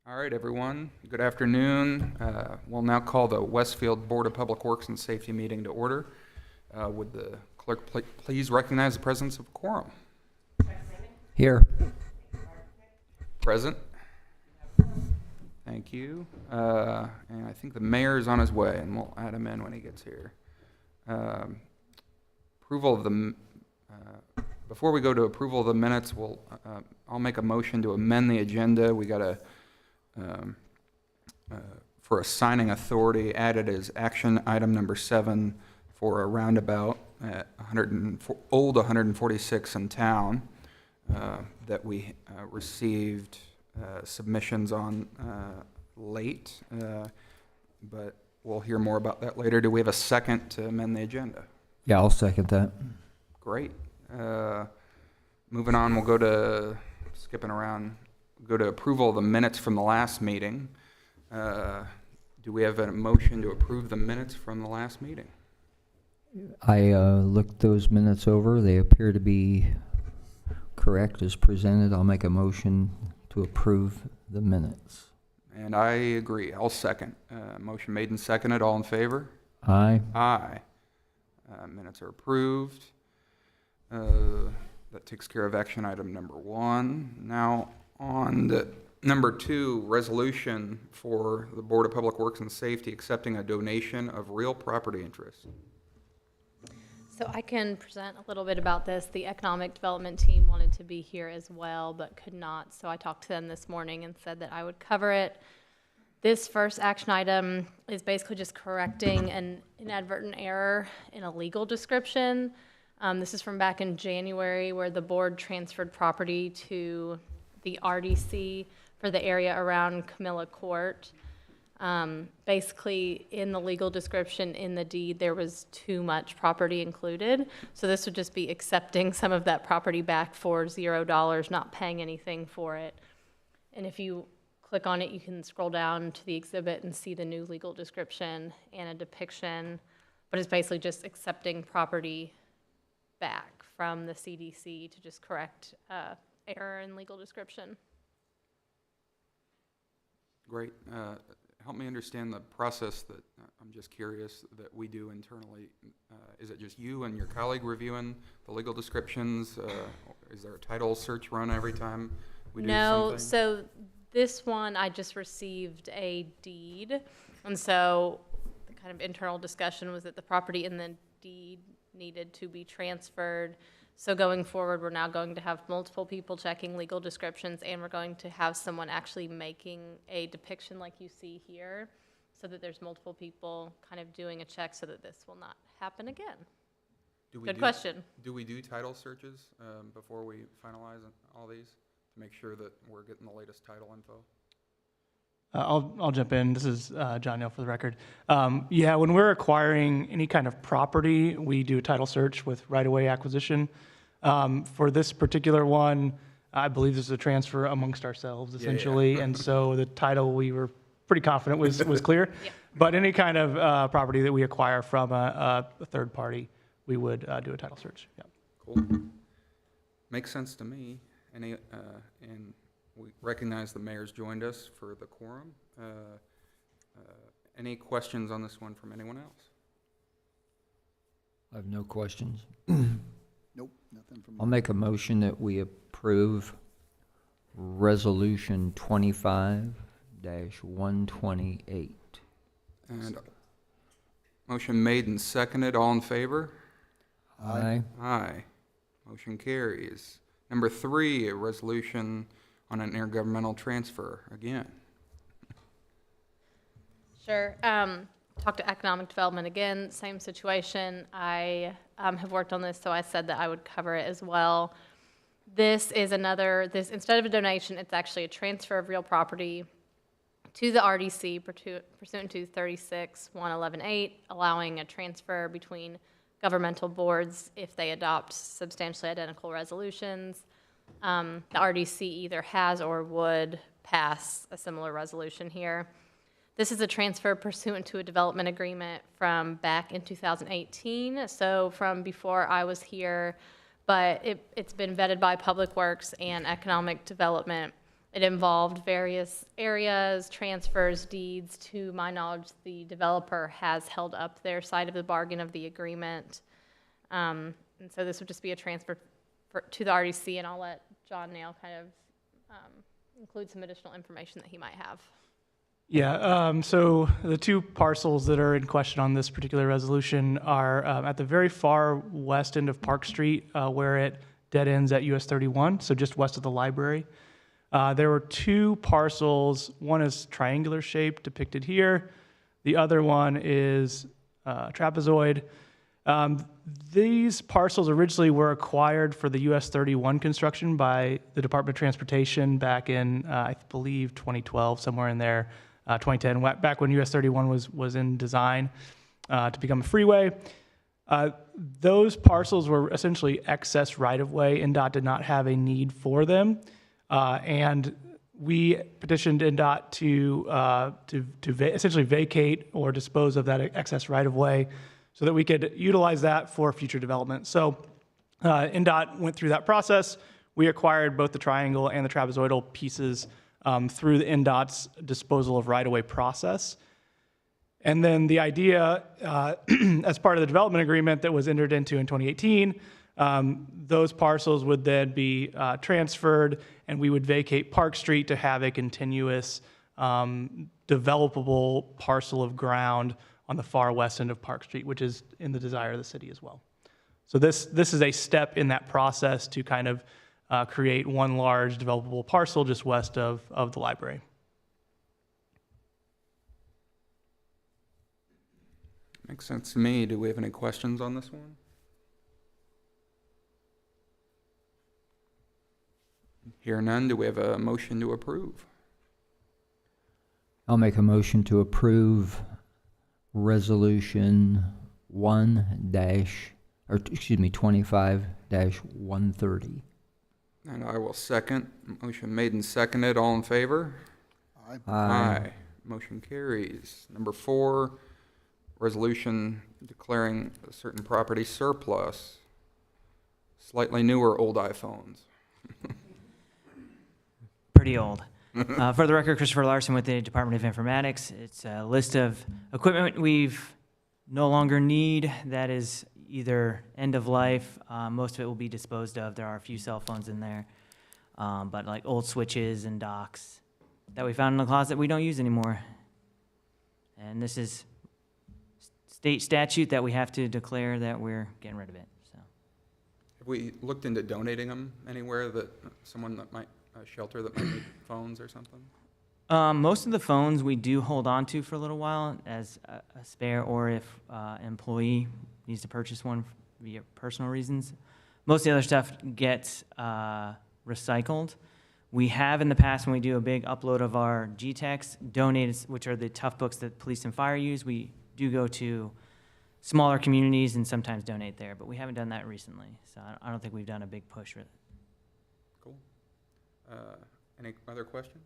All right, everyone. Good afternoon. We'll now call the Westfield Board of Public Works and Safety meeting to order. Would the clerk please recognize the presence of a quorum? Here. Present. Thank you. And I think the mayor is on his way, and we'll add him in when he gets here. Approval of the before we go to approval of the minutes, I'll make a motion to amend the agenda. We got a for a signing authority added as action item number 7 for a roundabout at Old 146 in town that we received submissions on late, but we'll hear more about that later. Do we have a second to amend the agenda? Yeah, I'll second that. Great. Moving on, we'll go to, skipping around, go to approval of the minutes from the last meeting. Do we have a motion to approve the minutes from the last meeting? I looked those minutes over. They appear to be correct as presented. I'll make a motion to approve the minutes. And I agree. I'll second. Motion made and seconded. All in favor? Aye. Aye. Minutes are approved. That takes care of action item number 1. Now on the number 2, resolution for the Board of Public Works and Safety accepting a donation of real property interest. So I can present a little bit about this. The economic development team wanted to be here as well, but could not. So I talked to them this morning and said that I would cover it. This first action item is basically just correcting an inadvertent error in a legal description. This is from back in January where the board transferred property to the RDC for the area around Camilla Court. Basically, in the legal description in the deed, there was too much property included. So this would just be accepting some of that property back for $0, not paying anything for it. And if you click on it, you can scroll down to the exhibit and see the new legal description and a depiction. But it's basically just accepting property back from the CDC to just correct error in legal description. Great. Help me understand the process that I'm just curious that we do internally. Is it just you and your colleague reviewing the legal descriptions? Is there a title search run every time we do something? No, so this one I just received a deed, and so the kind of internal discussion was that the property in the deed needed to be transferred. So going forward, we're now going to have multiple people checking legal descriptions, and we're going to have someone actually making a depiction like you see here, so that there's multiple people kind of doing a check so that this will not happen again. Good question. Do we do title searches before we finalize all these to make sure that we're getting the latest title info? I'll jump in. This is John Neal for the record. Yeah, when we're acquiring any kind of property, we do a title search with right-of-way acquisition. For this particular one, I believe this is a transfer amongst ourselves, essentially, and so the title we were pretty confident was clear. Yeah. But any kind of property that we acquire from a third party, we would do a title search. Yeah. Cool. Makes sense to me. And we recognize the mayor's joined us for the quorum. Any questions on this one from anyone else? I have no questions. Nope, nothing from I'll make a motion that we approve Resolution 25-128. And motion made and seconded. All in favor? Aye. Aye. Motion carries. Number 3, a resolution on an intergovernmental transfer again. Sure. Talked to economic development again, same situation. I have worked on this, so I said that I would cover it as well. This is instead of a donation, it's actually a transfer of real property to the RDC pursuant to 36.111.8, allowing a transfer between governmental boards if they adopt substantially identical resolutions. The RDC either has or would pass a similar resolution here. This is a transfer pursuant to a development agreement from back in 2018, so from before I was here, but it's been vetted by Public Works and Economic Development, It involved various areas, transfers, deeds. To my knowledge, the developer has held up their side of the bargain of the agreement. And so this would just be a transfer to the RDC, and I'll let John Nail kind of include some additional information that he might have. Yeah, so the two parcels that are in question on this particular resolution are at the very far west end of Park Street, where it dead ends at US 31, so just west of the library. There were two parcels. One is triangular shaped, depicted here. The other one is trapezoid. These parcels originally were acquired for the US 31 construction by the Department of Transportation back in, I believe, 2012, somewhere in there, 2010, back when US 31 was in design to become a freeway. Those parcels were essentially excess right-of-way. NDOT did not have a need for them. And we petitioned NDOT to essentially vacate or dispose of that excess right-of-way so that we could utilize that for future development. So NDOT went through that process. We acquired both the triangle and the trapezoidal pieces through the NDOT's disposal of right-of-way process. And then the idea, as part of the development agreement that was entered into in 2018, those parcels would then be transferred, and we would vacate Park Street to have a continuous developable parcel of ground on the far west end of Park Street, which is in the desire of the city as well. So this is a step in that process to kind of create one large developable parcel just west of the library. Makes sense to me. Do we have any questions on this one? Hear none, do we have a motion to approve? I'll make a motion to approve Resolution 25-130. And I will second. Motion made and seconded. All in favor? Aye. Aye. Motion carries. Number 4, resolution declaring a certain property surplus. Slightly newer old iPhones. Pretty old. For the record, Christopher Larson with the Department of Informatics. It's a list of equipment we've no longer need that is either end of life. Most of it will be disposed of. There are a few cell phones in there, but like old switches and docks that we found in the closet we don't use anymore. And this is state statute that we have to declare that we're getting rid of it. So. Have we looked into donating them anywhere that someone that might, a shelter that might need phones or something? Most of the phones we do hold on to for a little while as a spare, or if employee needs to purchase one via personal reasons. Most of the other stuff gets recycled. We have in the past, when we do a big upload of our GTEX, donated, which are the tough books that police and fire use. We do go to smaller communities and sometimes donate there, but we haven't done that recently. So I don't think we've done a big push with it. Cool. Any other questions?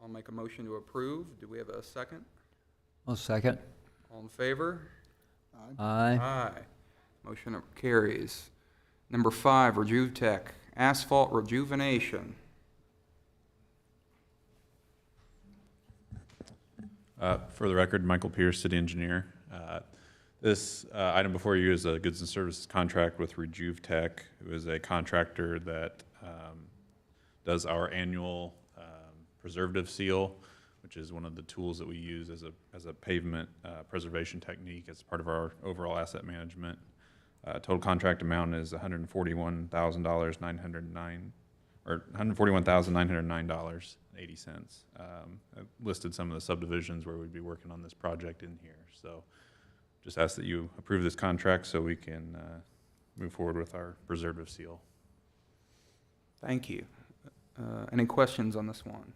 I'll make a motion to approve. Do we have a second? I'll second. All in favor? Aye. Aye. Motion carries. Number 5, RejuveTech, asphalt rejuvenation. For the record, Michael Pierce, city engineer. This item before you is a goods and services contract with RejuveTech, who is a contractor that does our annual preservative seal, which is one of the tools that we use as a pavement preservation technique as part of our overall asset management. Total contract amount is $141,909.80. I listed some of the subdivisions where we'd be working on this project in here. So just ask that you approve this contract so we can move forward with our preservative seal. Thank you. Any questions on this one?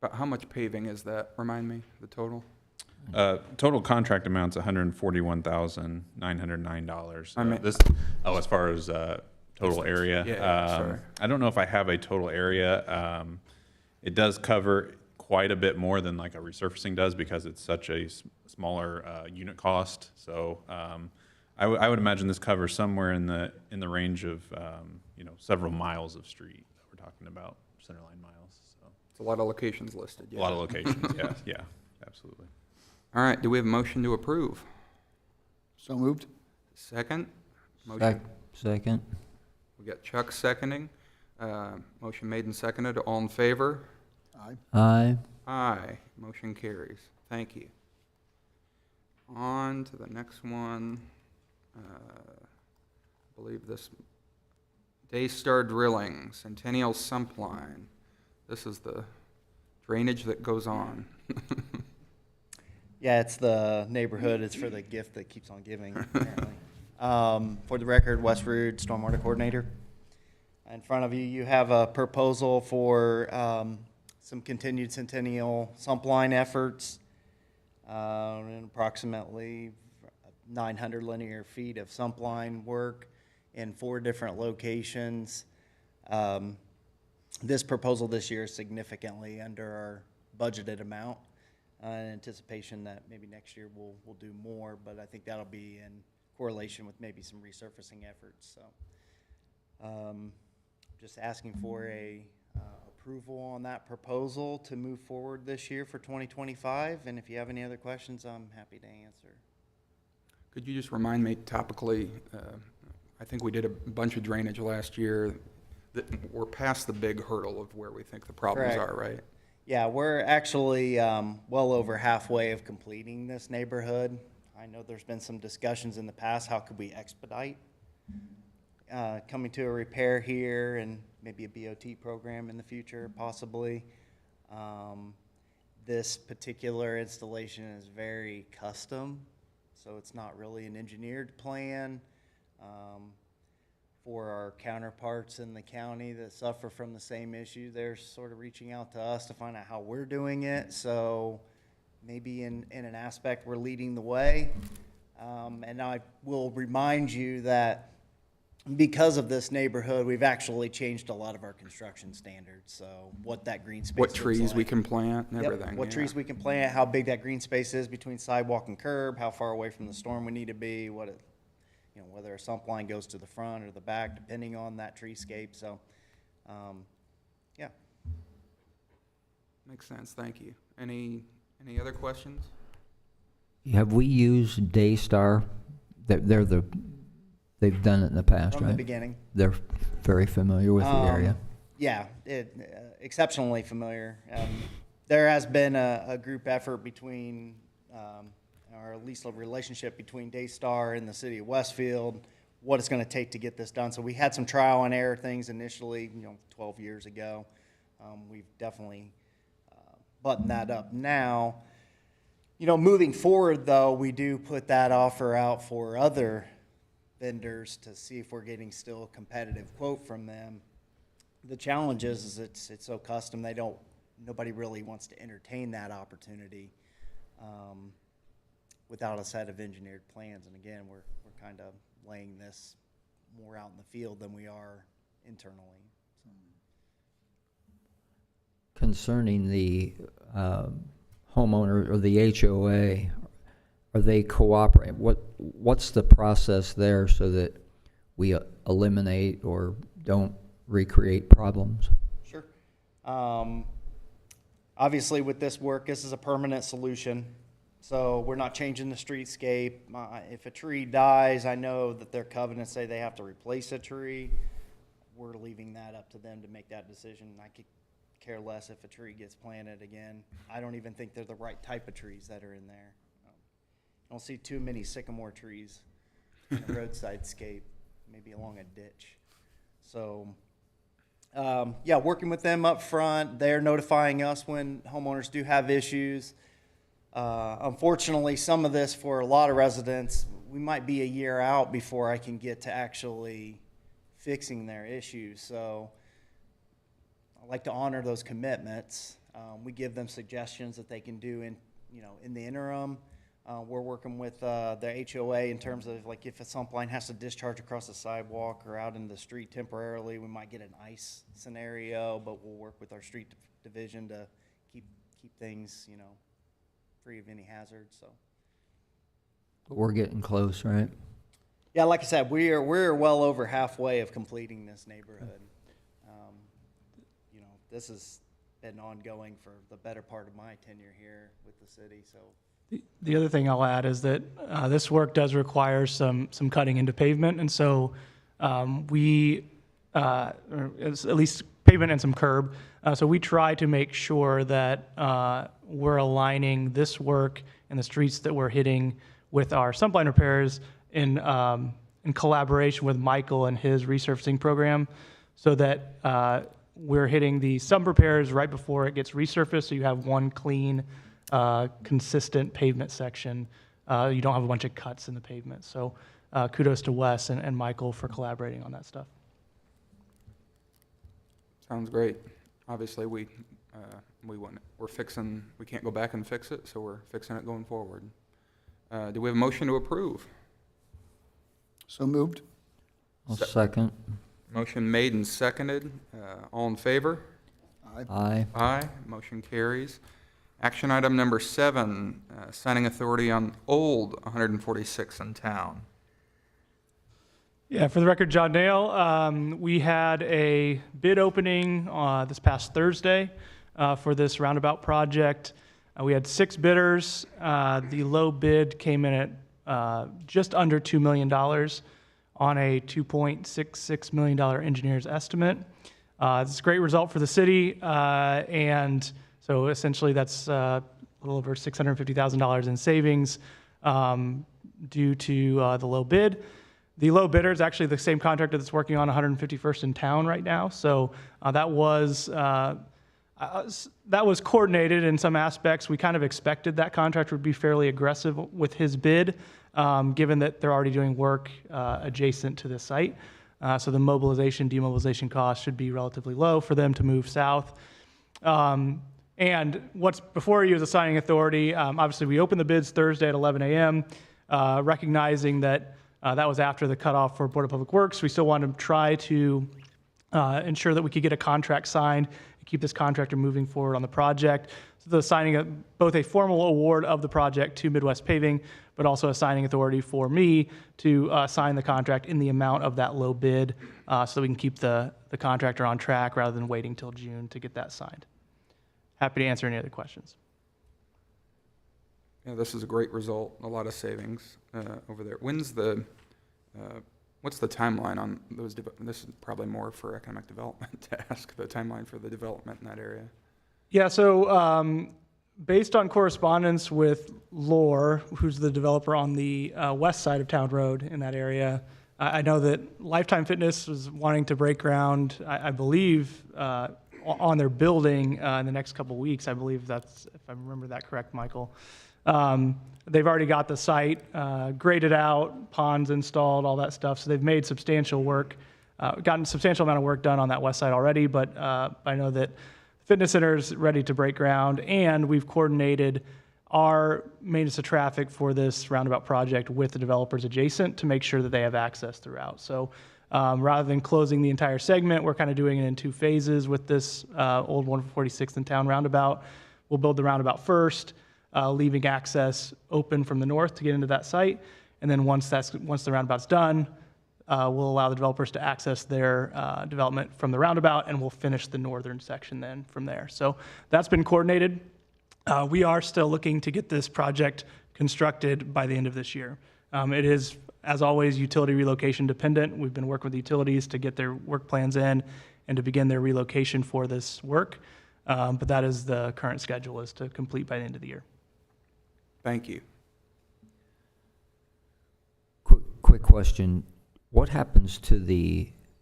About how much paving is that? Remind me, the total? Total contract amount's $141,909. I mean- As far as total area. Yeah, sorry. I don't know if I have a total area. It does cover quite a bit more than like a resurfacing does because it's such a smaller unit cost. So I would imagine this covers somewhere in the range of, several miles of street that we're talking about, centerline miles, so. It's a lot of locations listed, A yeah. lot of locations, yeah, yeah, absolutely. All right, do we have a motion to approve? So moved? Second? Motion. Second. We got Chuck seconding. Motion made and seconded. All in favor? Aye. Aye. Aye. Motion carries. Thank you. On to the next one. I believe this Daystar Drilling, Centennial Sump Line. This is the drainage that goes on. Yeah, it's the neighborhood. It's for the gift that keeps on giving, apparently. For the record, Westfield Stormwater Coordinator. In front of you, you have a proposal for some continued Centennial sump line efforts, and approximately 900 linear feet of sump line work in 4 different locations. This proposal this year is significantly under our budgeted amount. In anticipation that maybe next year we'll do more, but I think that'll be in correlation with maybe some resurfacing efforts. So, just asking for a approval on that proposal to move forward this year for 2025. And if you have any other questions, I'm happy to answer. Could you just remind me topically, I think we did a bunch of drainage last year, that we're past the big hurdle of where we think the problems Correct. are, right? Yeah, we're actually well over halfway of completing this neighborhood. I know there's been some discussions in the past, how could we expedite coming to a repair here and maybe a BOT program in the future, possibly. This particular installation is very custom, so it's not really an engineered plan. For our counterparts in the county that suffer from the same issue, they're sort of reaching out to us to find out how we're doing it. So maybe in an aspect, we're leading the way. And I will remind you that because of this neighborhood, we've actually changed a lot of our construction standards. So what that green space What looks trees we like. can plant and Yep, everything. what yeah. trees we can plant, how big that green space is between sidewalk and curb, how far away from the storm we need to be, whether a sump line goes to the front or the back, depending on that treescape. So, yeah. Makes sense, thank you. Any other questions? Have we used Daystar? They've done it in the past, From the right? beginning. They're very familiar with the area. Yeah, exceptionally familiar. There has been a group effort between, or at least a relationship between Daystar and the city of Westfield, what it's going to take to get this done. So we had some trial and error things initially, 12 years ago. We've definitely buttoned that up now. Moving forward, though, we do put that offer out for other vendors to see if we're getting still a competitive quote from them. The challenge is it's so custom, nobody really wants to entertain that opportunity without a set of engineered plans. And again, we're kind of laying this more out in the field than we are internally. Concerning the homeowner or the HOA, are they cooperating? What's the process there so that we eliminate or don't recreate problems? Sure. Obviously, with this work, this is a permanent solution. So we're not changing the streetscape. If a tree dies, I know that their covenants say they have to replace a tree. We're leaving that up to them to make that decision. I could care less if a tree gets planted again. I don't even think they're the right type of trees that are in there. I don't see too many sycamore trees in a roadside scape, maybe along a ditch. So, yeah, working with them up front. They're notifying us when homeowners do have issues. Unfortunately, some of this for a lot of residents, we might be a year out before I can get to actually fixing their issues. So I like to honor those commitments. We give them suggestions that they can do in the interim. We're working with the HOA in terms of like if a sump line has to discharge across the sidewalk or out in the street temporarily, we might get an ice scenario, but we'll work with our street division to keep things, free of any hazards. So But we're getting close, right? Yeah, like I said, we're well over halfway of completing this neighborhood. You know, this has been ongoing for the better part of my tenure here with the city, so. The other thing I'll add is that this work does require some cutting into pavement, and so or at least pavement and some curb. So we try to make sure that we're aligning this work and the streets that we're hitting with our sump line repairs in collaboration with Michael and his resurfacing program, so that we're hitting the sump repairs right before it gets resurfaced, so you have one clean, consistent pavement section. You don't have a bunch of cuts in the pavement. So kudos to Wes and Michael for collaborating on that stuff. Sounds great. Obviously, we can't go back and fix it, so we're fixing it going forward. Do we have a motion to approve? So moved. I'll second. Motion made and seconded. All in favor? Aye. Aye. Aye. Motion carries. Action item number 7, signing authority on old 146 in town. Yeah, for the record, John Dale, we had a bid opening this past Thursday for this roundabout project. We had 6 bidders. The low bid came in at just under $2 million on a $2.66 million engineer's estimate. It's a great result for the city, and so essentially that's a little over $650,000 in savings due to the low bid. The low bidder is actually the same contractor that's working on 151st in town right now. So that was coordinated in some aspects. We kind of expected that contractor would be fairly aggressive with his bid, given that they're already doing work adjacent to the site. So the mobilization, demobilization costs should be relatively low for them to move south. And before he was assigning authority, obviously we opened the bids Thursday at 11 a.m., recognizing that that was after the cutoff for Board of Public Works. We still wanted to try to ensure that we could get a contract signed and keep this contractor moving forward on the project. So the signing of both a formal award of the project to Midwest Paving, but also a signing authority for me to sign the contract in the amount of that low bid, so that we can keep the contractor on track rather than waiting till June to get that signed. Happy to answer any other questions. Yeah, this is a great result, a lot of savings over there. What's the timeline on those? This is probably more for economic development to ask the timeline for the development in that area. Yeah, so based on correspondence with Lore, who's the developer on the west side of Town Road in that area, I know that Lifetime Fitness was wanting to break ground, I believe, on their building in the next couple of weeks. I believe that's, if I remember that correct, Michael. They've already got the site graded out, ponds installed, all that stuff. So they've made substantial work, gotten a substantial amount of work done on that west side already. But I know that fitness center is ready to break ground, and we've coordinated our maintenance of traffic for this roundabout project with the developers adjacent to make sure that they have access throughout. So rather than closing the entire segment, we're kind of doing it in 2 phases with this old 146th in town roundabout. We'll build the roundabout first, leaving access open from the north to get into that site. And then once the roundabout's done, we'll allow the developers to access their development from the roundabout, and we'll finish the northern section then from there. So that's been coordinated. We are still looking to get this project constructed by the end of this year. It is, as always, utility relocation dependent. We've been working with the utilities to get their work plans in and to begin their relocation for this work. But that is the current schedule, is to complete by the end of the year. Thank you. Quick question. What happens to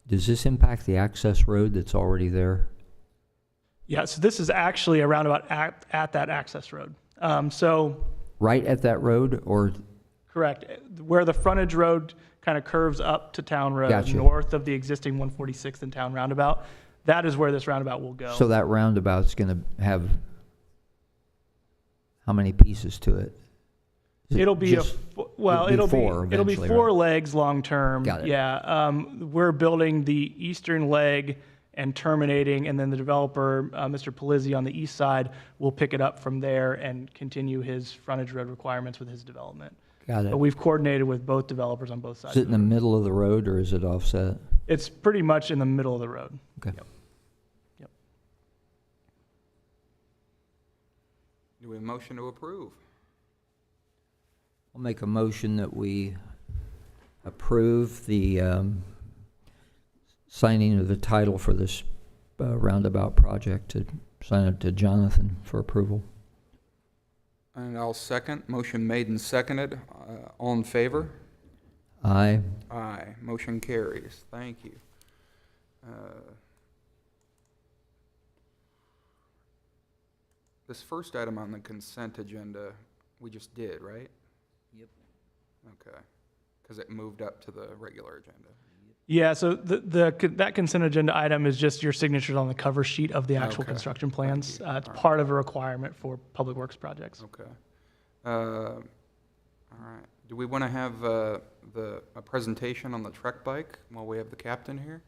does this impact the access road that's already there? Yeah, so this is actually a roundabout at that access road. So Right at that road, or? correct, where the frontage road kind of curves up to Town Road, Gotcha. north of the existing 146th in town roundabout, that is where this roundabout will go. So that roundabout's going to have how many pieces to it? Is it It'll be just- it'll be four it'll be eventually, 4 right? legs long term. Got it. Yeah, we're building the eastern leg and terminating, and then the developer, Mr. Palizzi on the east side, will pick it up from there and continue his frontage road requirements with his development. Got But it. we've coordinated with both developers on both sides. Is it in the middle of the road or is it offset? It's pretty much in the middle of the road. Okay. Do we have a motion to approve? I'll make a motion that we approve the signing of the title for this roundabout project, to sign it to Jonathan for approval. And I'll second. Motion made and seconded. All in favor? Aye. Aye. Motion carries. Thank you. This first item on the consent agenda, we just did, right? Yep. Okay. Because it moved up to the regular agenda. Yeah, so that consent agenda item is just your signatures on the cover sheet of the actual Okay. construction plans. Thank you. It's All right. part of a requirement for public works projects. Okay. All right. Do we want to have a presentation on the Trek bike while we have the captain here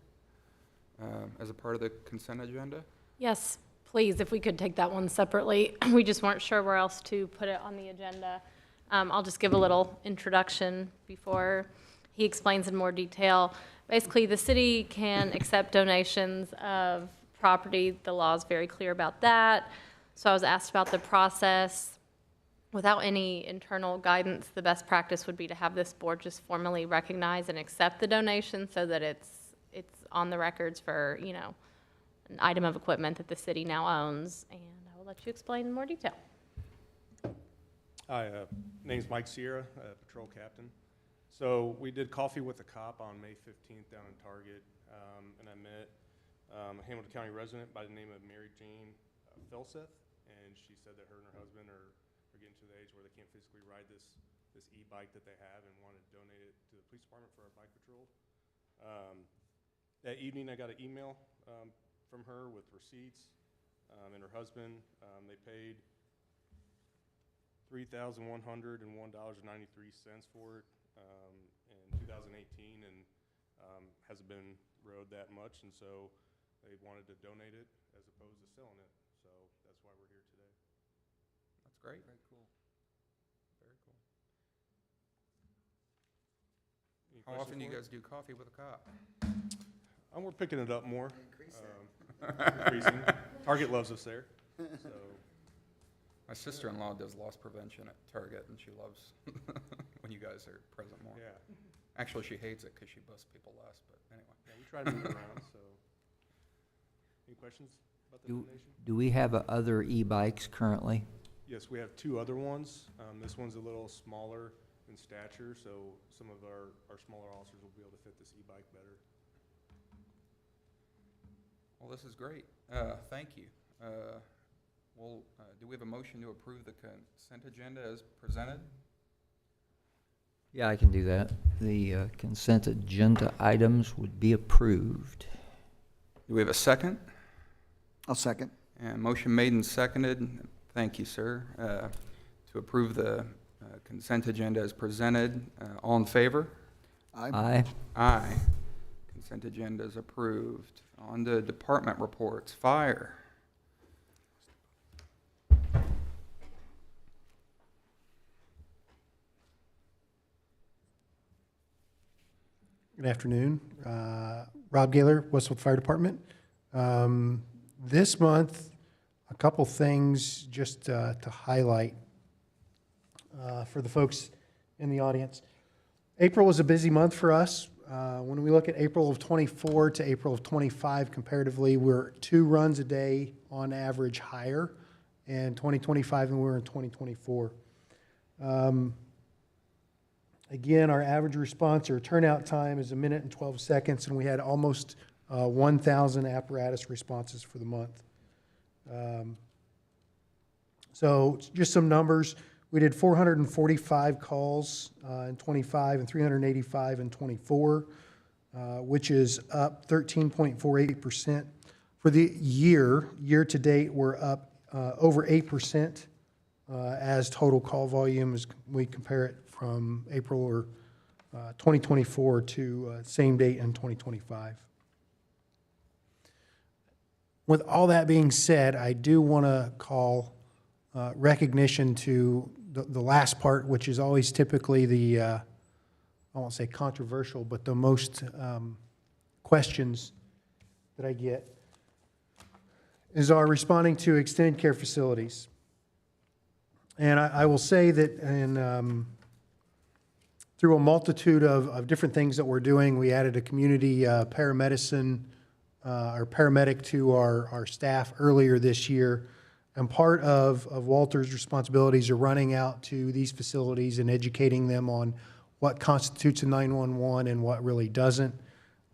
as a part of the consent agenda? Yes, please, if we could take that one separately. We just weren't sure where else to put it on the agenda. I'll just give a little introduction before he explains in more detail. Basically, the city can accept donations of property. The law is very clear about that. So I was asked about the process. Without any internal guidance, the best practice would be to have this board just formally recognize and accept the donation so that it's on the records for, you know, an item of equipment that the city now owns. And I will let you explain in more detail. Hi, name's Mike Sierra, patrol captain. So we did Coffee with a Cop on May 15th down in Target, and I met a Hamilton County resident by the name of Mary Jane Felseth, and she said that her and her husband are getting to the age where they can't physically ride this e-bike that they have and wanted to donate it to the police department for our bike patrol. That evening I got an email from her with receipts and her husband. They paid $3,101.93 for it in 2018, and hasn't been rode that much, and so they wanted to donate it as opposed to selling it. So that's why we're here today. That's great. Very cool. Very cool. Any How often do questions you for guys do coffee with a cop? We're picking it up more. Increasing. Target loves us there. So My sister-in-law does loss prevention at Target, and she loves when you guys are present more. yeah, Actually, she hates it because she busts people less, but anyway. yeah, we try to move it around. So any questions about the donation? Do we have other e-bikes currently? Yes, we have two other ones. This one's a little smaller in stature, so some of our smaller officers will be able to fit this e-bike better. Well, this is great. Thank you. Do we have a motion to approve the consent agenda as presented? Yeah, I can do that. The consent agenda items would be approved. Do we have a second? I'll second. And motion made and seconded, thank you, sir, to approve the consent agenda as presented. All in favor? Aye. Aye. Consent agenda is approved. On to department reports. Fire. Good afternoon. Rob Gaylor, Westfield Fire Department. This month, a couple things just to highlight for the folks in the audience. April was a busy month for us. When we look at April of '24 to April of '25 comparatively, we're 2 runs a day on average higher in 2025 than we were in 2024. Again, our average response or turnout time is 1 minute and 12 seconds, and we had almost 1,000 apparatus responses for the month. So just some numbers. We did 445 calls in 25 and 385 in 24, which is up 13.48%. For the year to date, we're up over 8% as total call volume as we compare it from April or 2024 to same date in 2025. With all that being said, I do want to call recognition to the last part, which is always typically the, I won't say controversial, but the most questions that I get, is our responding to extended care facilities. And I will say that through a multitude of different things that we're doing, we added a community paramedicine or paramedic to our staff earlier this year. And part of Walter's responsibilities are running out to these facilities and educating them on what constitutes a 911 and what really doesn't.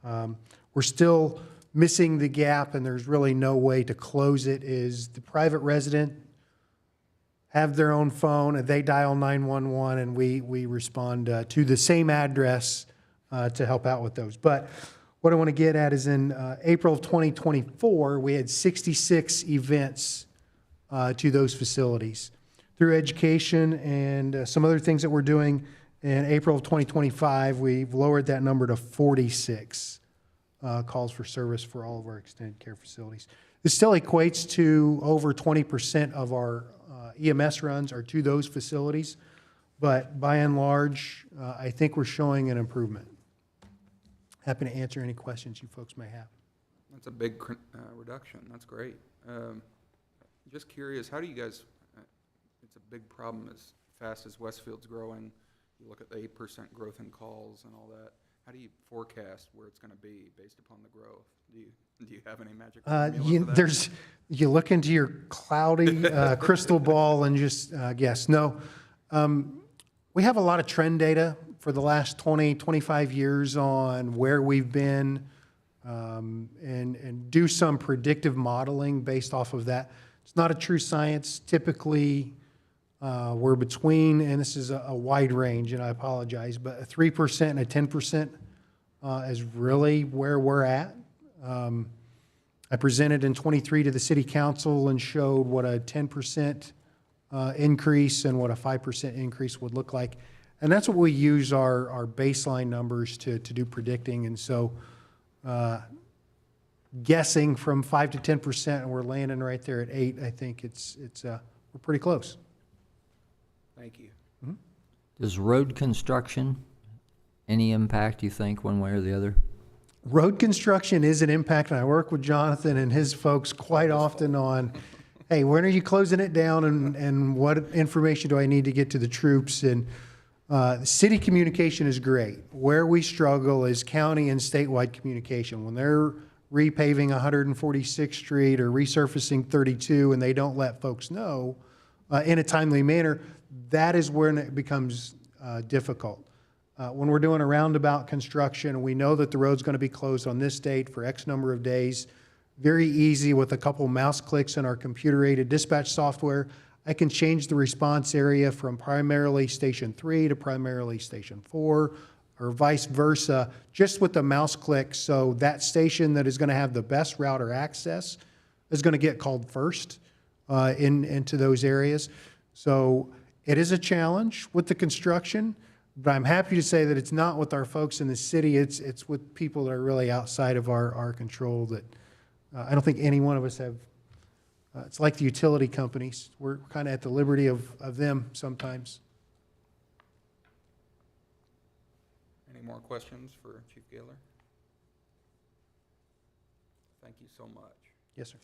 We're still missing the gap, and there's really no way to close it, is the private resident have their own phone, and they dial 911, and we respond to the same address to help out with those. But what I want to get at is in April of 2024, we had 66 events to those facilities. Through education and some other things that we're doing, in April of 2025, we've lowered that number to 46 calls for service for all of our extended care facilities. This still equates to over 20% of our EMS runs are to those facilities, but by and large, I think we're showing an improvement. Happy to answer any questions you folks may have. That's a big reduction. That's great. Just curious, how do you guys, it's a big problem as fast as Westfield's growing. You look at the 8% growth in calls and all that. How do you forecast where it's going to be based upon the growth? Do you have any magic formula for that? You look into your cloudy crystal ball and just guess. No, we have a lot of trend data for the last 20, 25 years on where we've been and do some predictive modeling based off of that. It's not a true science. Typically, we're between, and this is a wide range, and I apologize, but a 3% and a 10% is really where we're at. I presented in 23 to the city council and showed what a 10% increase and what a 5% increase would look like. And that's what we use our baseline numbers to do predicting. And so guessing from 5 to 10%, and we're landing right there at 8, I think we're pretty close. Thank you. Does road construction, any impact, you think, one way or the other? Road construction is an impact, and I work with Jonathan and his folks quite often on, hey, when are you closing it down, and what information do I need to get to the troops? And city communication is great. Where we struggle is county and statewide communication. When they're repaving 146th Street or resurfacing 32 and they don't let folks know in a timely manner, that is when it becomes difficult. When we're doing a roundabout construction and we know that the road's going to be closed on this date for X number of days, very easy with a couple mouse clicks in our computer-aided dispatch software, I can change the response area from primarily Station 3 to primarily Station 4, or vice versa, just with the mouse click. So that station that is going to have the best router access is going to get called first into those areas. So it is a challenge with the construction, but I'm happy to say that it's not with our folks in the city. It's with people that are really outside of our control that I don't think any one of us have. It's like the utility companies. We're kind of at the liberty of them sometimes. Any more questions for Chief Gaylor? Thank you so much. Yes, sir.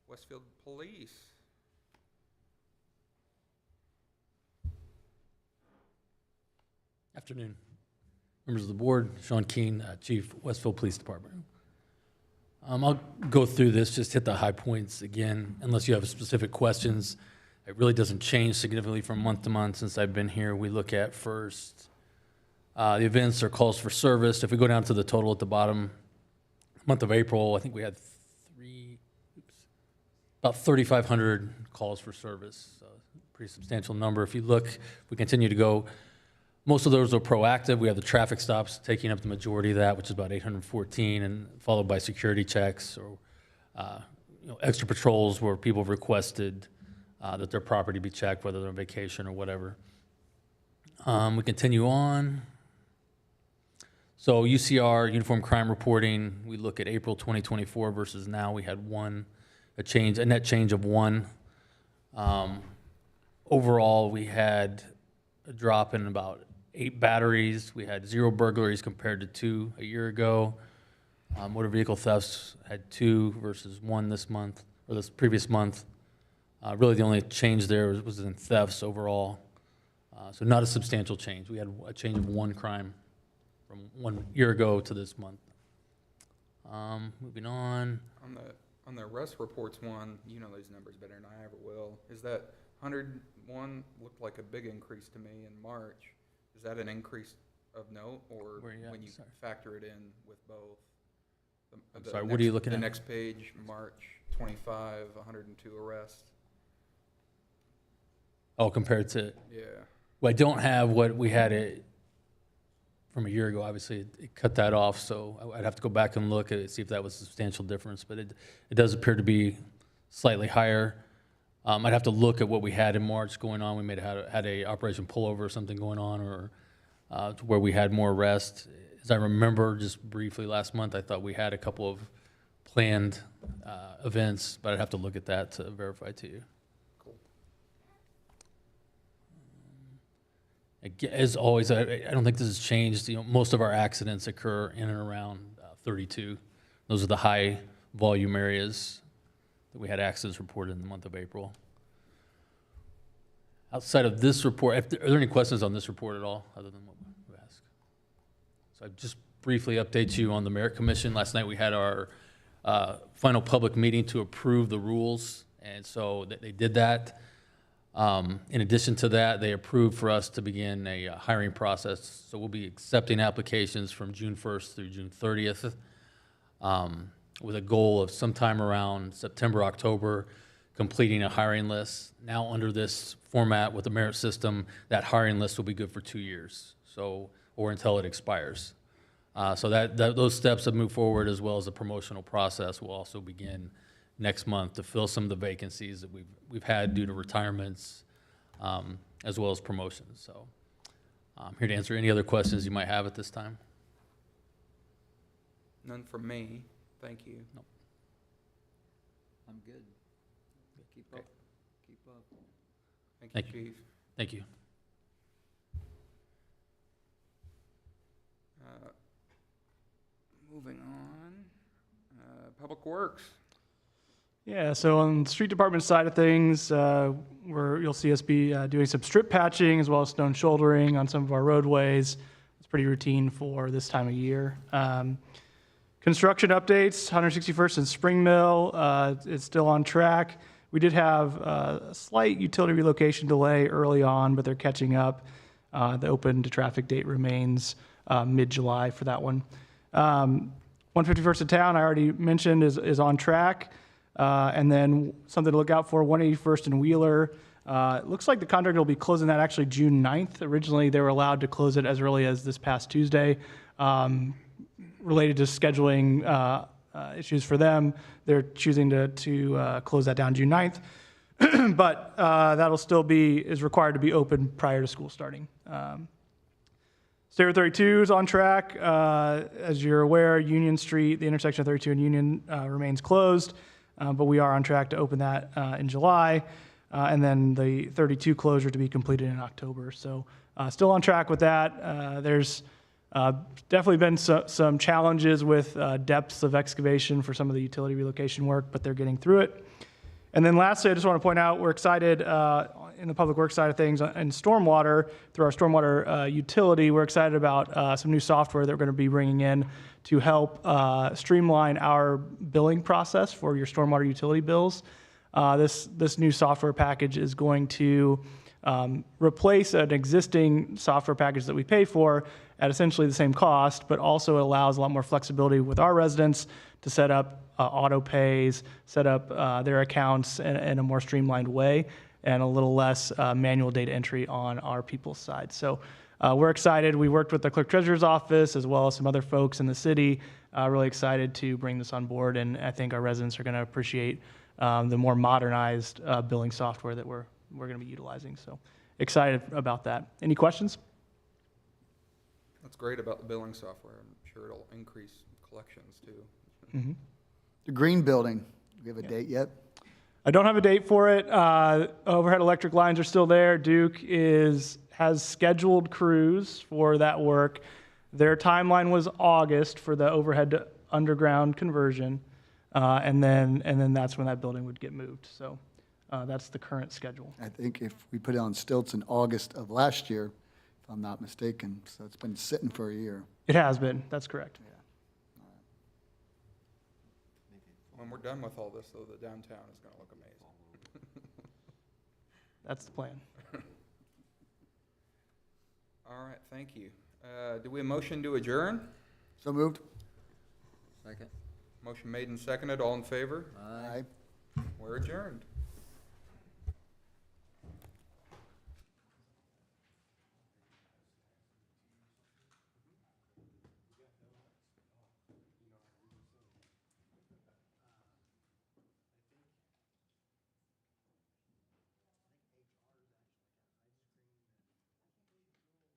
Westfield Police. Afternoon. Members of the board, Sean Keene, Chief, Westfield Police Department. I'll go through this, just hit the high points again, unless you have specific questions. It really doesn't change significantly from month to month since I've been here. We look at first the events or calls for service. If we go down to the total at the bottom, month of April, I think we had about 3,500 calls for service, so pretty substantial number. If you look, we continue to go. Most of those are proactive. We have the traffic stops taking up the majority of that, which is about 814, and followed by security checks or extra patrols where people have requested that their property be checked, whether they're on vacation or whatever. We continue on. So UCR, Uniform Crime Reporting, we look at April 2024 versus now. We had a net change of 1. overall, we had a drop in about 8 batteries. We had 0 burglaries compared to 2 a year ago. Motor vehicle thefts had 2 versus 1 this month, or this previous month. Really, the only change there was in thefts overall. So not a substantial change. We had a change of 1 crime from 1 year ago to this month. Moving on. On the arrest reports one, you know these numbers better than I ever will. Is that 101 looked like a big increase to me in March? Is that an increase of note, or Where you at? when you Sorry. factor it in with both? The sorry, what are you looking The at? next page, March 25, 102 arrests. Oh, compared to, Yeah. well, I don't have what we had it from a year ago. Obviously, it cut that off, so I'd have to go back and look at it, see if that was a substantial difference. But it does appear to be slightly higher. I'd have to look at what we had in March going on. We may have had a operation pullover or something going on, or to where we had more arrests. As I remember, just briefly last month, I thought we had a couple of planned events, but I'd have to look at that to verify to you. As always, I don't think this has changed. You know, most of our accidents occur in and around 32. Those are the high volume areas that we had accidents reported in the month of April. Outside of this report, are there any questions on this report at all, other than what we asked? So I just briefly update you on the Merit Commission. Last night we had our final public meeting to approve the rules, and so they did that. In addition to that, they approved for us to begin a hiring process. So we'll be accepting applications from June 1st through June 30th, with a goal of sometime around September, October, completing a hiring list. Now, under this format with the merit system, that hiring list will be good for 2 years, so, or until it expires. So those steps have moved forward, as well as the promotional process will also begin next month to fill some of the vacancies that we've had due to retirements, as well as promotions. So I'm here to answer any other questions you might have at this time. None from me. Thank you. Nope. I'm good. Keep up. Keep up. Thank you, Thank you. Chief. Thank you. Moving on, Public Works. Yeah, so on the street department side of things, you'll see us be doing some strip patching as well as stone shouldering on some of our roadways. It's pretty routine for this time of year. Construction updates, 161st and Spring Mill, it's still on track. We did have a slight utility relocation delay early on, but they're catching up. The open to traffic date remains mid-July for that one. 151st of Town, I already mentioned, is on track. And then something to look out for, 181st and Wheeler. It looks like the contractor will be closing that actually June 9th. Originally, they were allowed to close it as early as this past Tuesday. Related to scheduling issues for them, they're choosing to close that down June 9th. But that'll still is required to be open prior to school starting. State 32 is on track. As you're aware, Union Street, the intersection of 32 and Union, remains closed. But we are on track to open that in July, and then the 32 closure to be completed in October. So still on track with that. There's definitely been some challenges with depths of excavation for some of the utility relocation work, but they're getting through it. And then lastly, I just want to point out we're excited in the public works side of things and stormwater, through our stormwater utility, we're excited about some new software that we're going to be bringing in to help streamline our billing process for your stormwater utility bills. This new software package is going to replace an existing software package that we pay for at essentially the same cost, but also it allows a lot more flexibility with our residents to set up auto pays, set up their accounts in a more streamlined way, and a little less manual data entry on our people's side. So we're excited. We worked with the clerk treasurer's office as well as some other folks in the city. Really excited to bring this on board, and I think our residents are going to appreciate the more modernized billing software that we're going to be utilizing. So excited about that. Any questions? That's great about the billing software. I'm sure it'll increase collections too. Mm-hmm. The green building, do we have a date yet? I don't have a date for it. Overhead electric lines are still there. Duke has scheduled crews for that work. Their timeline was August for the overhead to underground conversion, and then that's when that building would get moved. So that's the current schedule. I think if we put it on stilts in August of last year, if I'm not mistaken, so it's been sitting for a year. It has been. That's correct. When we're done with all this, though, the downtown is going to look amazing. That's the plan. All right, thank you. Do we have a motion to adjourn? So moved? Second. Motion made and seconded. All in favor? Aye. We're adjourned.